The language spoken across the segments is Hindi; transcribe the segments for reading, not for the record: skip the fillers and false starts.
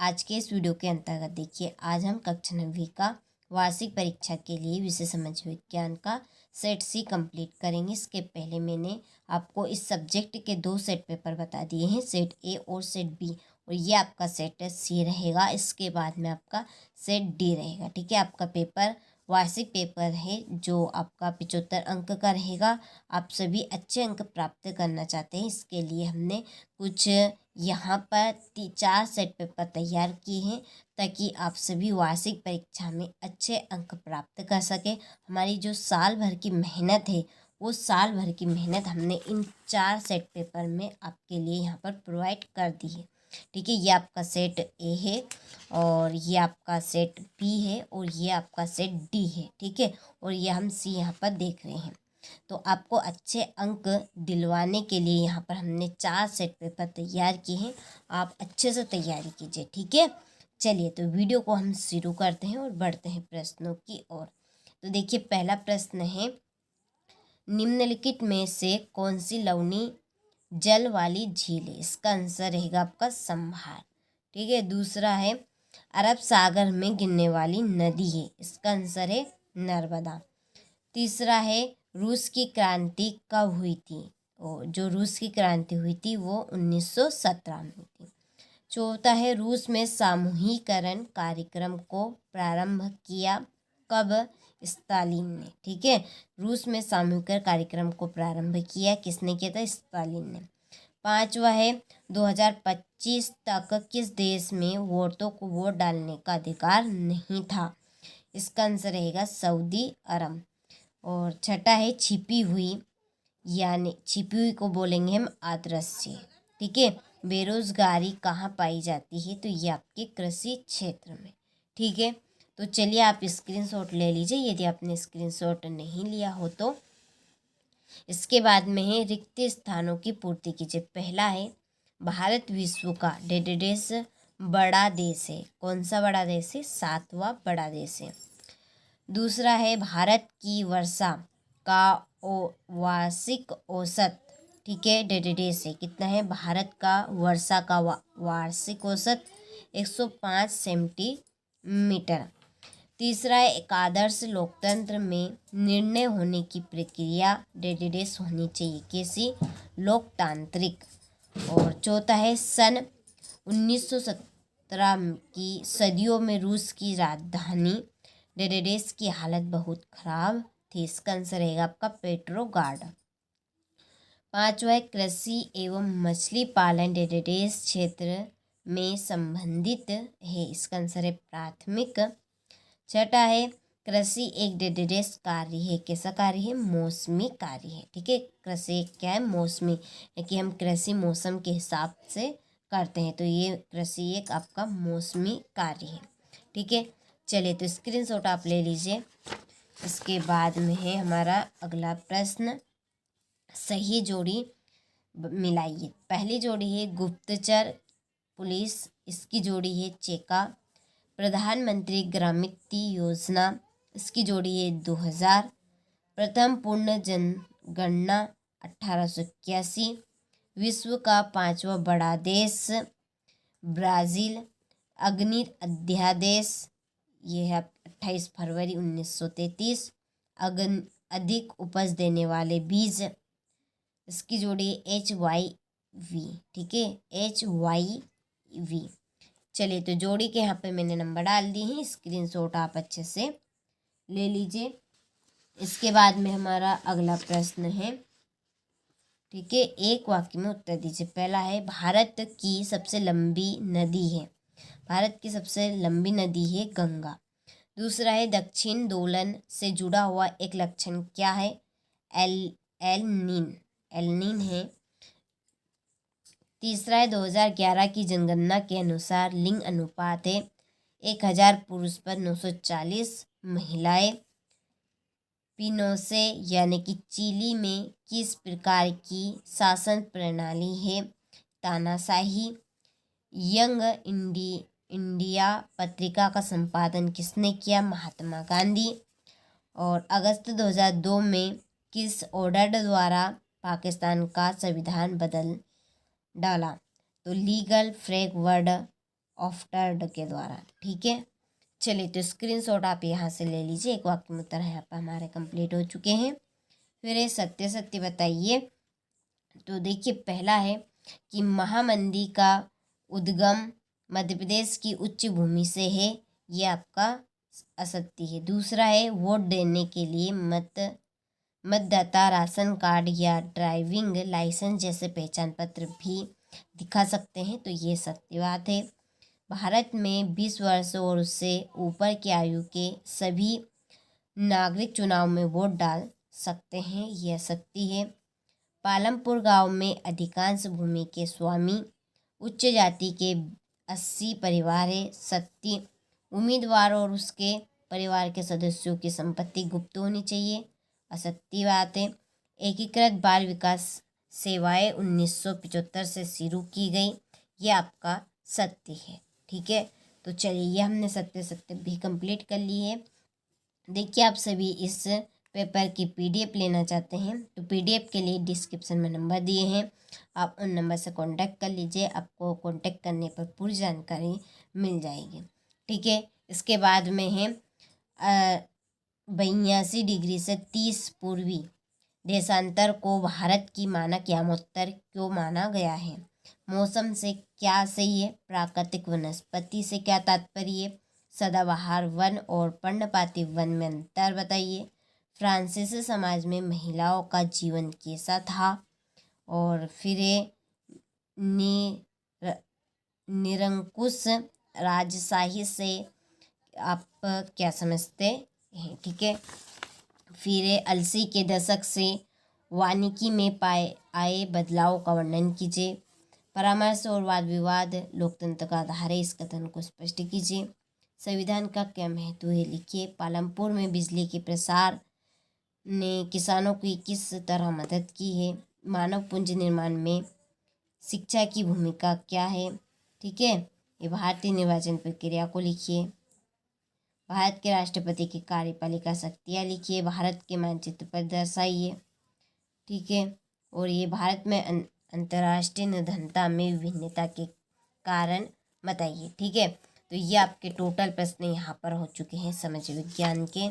आज के इस वीडियो के अंतर्गत देखिए, आज हम कक्षा 9वीं का वार्षिक परीक्षा के लिए विषय समाज विज्ञान का सेट सी कंप्लीट करेंगे। इसके पहले मैंने आपको इस सब्जेक्ट के 2 सेट पेपर बता दिए हैं, सेट ए और सेट बी, और ये आपका सेट सी रहेगा। इसके बाद में आपका सेट डी रहेगा। ठीक है, आपका पेपर वार्षिक पेपर है जो आपका 75 अंक का रहेगा। आप सभी अच्छे अंक प्राप्त करना चाहते हैं, इसके लिए हमने कुछ यहाँ पर 4 सेट पेपर तैयार किए हैं ताकि आप सभी वार्षिक परीक्षा में अच्छे अंक प्राप्त कर सकें। हमारी जो साल भर की मेहनत है, वो साल भर की मेहनत हमने इन 4 सेट पेपर में आपके लिए यहाँ पर प्रोवाइड कर दी है। ठीक है, ये आपका सेट ए है और ये आपका सेट बी है और ये आपका सेट डी है। ठीक है, और ये हम सी यहाँ पर देख रहे हैं। तो आपको अच्छे अंक दिलवाने के लिए यहाँ पर हमने 4 सेट पेपर तैयार किए हैं। आप अच्छे से तैयारी कीजिए। ठीक है, चलिए तो वीडियो को हम शुरू करते हैं और बढ़ते हैं प्रश्नों की ओर। तो देखिए, पहला प्रश्न है, निम्नलिखित में से कौन सी लवणीय जल वाली झील है? इसका आंसर रहेगा आपका संभार। ठीक है, दूसरा है, अरब सागर में गिरने वाली नदी है। इसका आंसर है नर्मदा। तीसरा है, रूस की क्रांति कब हुई थी? जो रूस की क्रांति हुई थी वो 1917 में हुई थी। चौथा है, रूस में सामूहिकरण कार्यक्रम को प्रारंभ किया कब? स्टालिन ने। ठीक है, रूस में सामूहिकरण कार्यक्रम को प्रारंभ किया किसने किया था? स्टालिन ने। पांचवा है, 2025 तक किस देश में औरतों को वोट डालने का अधिकार नहीं था? इसका आंसर रहेगा सऊदी अरब। और छठा है, छिपी हुई, यानी छिपी हुई को बोलेंगे हम आद्रश्य। ठीक है, बेरोजगारी कहाँ पाई जाती है? तो ये आपके कृषि क्षेत्र में। ठीक है, तो चलिए आप स्क्रीनशॉट ले लीजिए यदि आपने स्क्रीनशॉट नहीं लिया हो तो। इसके बाद में है, रिक्त स्थानों की पूर्ति कीजिए। पहला है, भारत विश्व का डेढ़ बड़ा देश है। कौन सा बड़ा देश है? 7वां बड़ा देश है। दूसरा है, भारत की वर्षा का वार्षिक औसत, ठीक है, डेढ़ से कितना है? भारत का वर्षा का वार्षिक औसत 105 सेंटीमीटर। तीसरा है, एक आदर्श लोकतंत्र में निर्णय होने की प्रक्रिया डेढ़ होनी चाहिए। कैसी? लोकतांत्रिक। और चौथा है, सन 1917 की सदियों में रूस की राजधानी डेढ़ की हालत बहुत खराब थी। इसका आंसर रहेगा आपका पेट्रोग्राड। पांचवा है, कृषि एवं मछली पालन डेढ़ क्षेत्र में संबंधित है। इसका आंसर है प्राथमिक। छठा है, कृषि एक डेढ़ कार्य है। कैसा कार्य है? मौसमी कार्य है। ठीक है, कृषि क्या है? मौसमी, कि हम कृषि मौसम के हिसाब से करते हैं, तो ये कृषि एक आपका मौसमी कार्य है। ठीक है, चलिए तो स्क्रीनशॉट आप ले लीजिए। इसके बाद में है हमारा अगला प्रश्न, सही जोड़ी मिलाइए। पहली जोड़ी है गुप्तचर पुलिस, इसकी जोड़ी है चेका। प्रधानमंत्री ग्रामीण योजना, इसकी जोड़ी है 2000। प्रथम पूर्ण जनगणना 1881। विश्व का 5वां बड़ा देश ब्राज़ील। अग्नि अध्यादेश, ये है 28 फरवरी 1933। अधिक उपज देने वाले बीज, इसकी जोड़ी HYV। ठीक है, HYV। चलिए तो जोड़ी के यहाँ पे मैंने नंबर डाल दिए हैं, स्क्रीनशॉट आप अच्छे से ले लीजिए। इसके बाद में हमारा अगला प्रश्न है, ठीक है, एक वाक्य में उत्तर दीजिए। पहला है, भारत की सबसे लंबी नदी है। भारत की सबसे लंबी नदी है गंगा। दूसरा है, दक्षिण दोलन से जुड़ा हुआ एक लक्षण क्या है? एल नीन है। तीसरा है, 2011 की जनगणना के अनुसार लिंग अनुपात है 1000 पुरुष पर 940 महिलाएं। पिनोसे यानी कि चिली में किस प्रकार की शासन प्रणाली है? तानाशाही। यंग इंडिया पत्रिका का संपादन किसने किया? महात्मा गांधी। और अगस्त 2002 में किस ऑर्डर द्वारा पाकिस्तान का संविधान बदल डाला? तो लीगल फ्रेमवर्क ऑफ्टर्ड के द्वारा। ठीक है, चलिए तो स्क्रीनशॉट आप यहाँ से ले लीजिए। एक वाक्य में उत्तर यहाँ पर हमारे कंप्लीट हो चुके हैं। फिर ये सत्य सत्य बताइए। तो देखिए पहला है कि महामंदी का उद्गम मध्य प्रदेश की उच्च भूमि से है, ये आपका असत्य है। दूसरा है वोट देने के लिए मतदाता राशन कार्ड या ड्राइविंग लाइसेंस जैसे पहचान पत्र भी दिखा सकते हैं, तो ये सत्य बात है। भारत में 20 वर्ष और उससे ऊपर की आयु के सभी नागरिक चुनाव में वोट डाल सकते हैं, यह सत्य है। पालमपुर गांव में अधिकांश भूमि के स्वामी उच्च जाति के 80 परिवार है, सत्य। उम्मीदवार और उसके परिवार के सदस्यों की संपत्ति गुप्त होनी चाहिए, असत्य बात है। एकीकृत बाल विकास सेवाएं 1975 से शुरू की गई, ये आपका सत्य है। ठीक है, तो चलिए ये हमने सत्य सत्य भी कंप्लीट कर ली है। देखिए आप सभी इस पेपर की पीडीएफ लेना चाहते हैं तो पीडीएफ के लिए डिस्क्रिप्शन में नंबर दिए हैं, आप उन नंबर से कांटेक्ट कर लीजिए, आपको कांटेक्ट करने पर पूरी जानकारी मिल जाएगी। ठीक है, इसके बाद में है 82 डिग्री से 30 पूर्वी देशांतर को भारत की मानक यामोत्तर क्यों माना गया है? मौसम से क्या सही है? प्राकृतिक वनस्पति से क्या तात्पर्य है? सदाबहार वन और पर्णपाती वन में अंतर बताइए। फ्रांसीसी समाज में महिलाओं का जीवन कैसा था? और फिर निरंकुश राजशाही से आप क्या समझते हैं? ठीक है, फिर अलसी के दशक से वानिकी में पाए आए बदलाव का वर्णन कीजिए। परामर्श और वाद विवाद लोकतंत्र का आधार है, इस कथन को स्पष्ट कीजिए। संविधान का क्या महत्व है? लिखिए। पालमपुर में बिजली के प्रसार ने किसानों की किस तरह मदद की है? मानव पूंजी निर्माण में शिक्षा की भूमिका क्या है? ठीक है, ये भारतीय निर्वाचन प्रक्रिया को लिखिए। भारत के राष्ट्रपति की कार्यपालिका शक्तियाँ लिखिए। भारत के मानचित्र पर दर्शाइए। ठीक है, और ये भारत में अंतर्राष्ट्रीय निर्धनता में विभिन्नता के कारण बताइए। ठीक है, तो ये आपके टोटल प्रश्न यहाँ पर हो चुके हैं समाज विज्ञान के।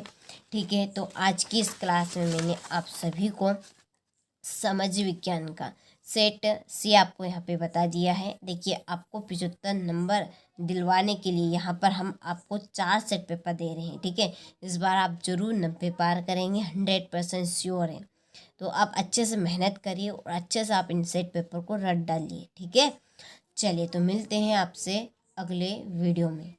ठीक है, तो आज की इस क्लास में मैंने आप सभी को समाज विज्ञान का सेट सी आपको यहाँ पे बता दिया है। देखिए आपको 75 नंबर दिलवाने के लिए यहाँ पर हम आपको 4 सेट पेपर दे रहे हैं। ठीक है, इस बार आप जरूर 90 पार करेंगे, 100% श्योर है। तो आप अच्छे से मेहनत करिए और अच्छे से आप इन सेट पेपर को रट डालिए। ठीक है, चलिए तो मिलते हैं आपसे अगले वीडियो में।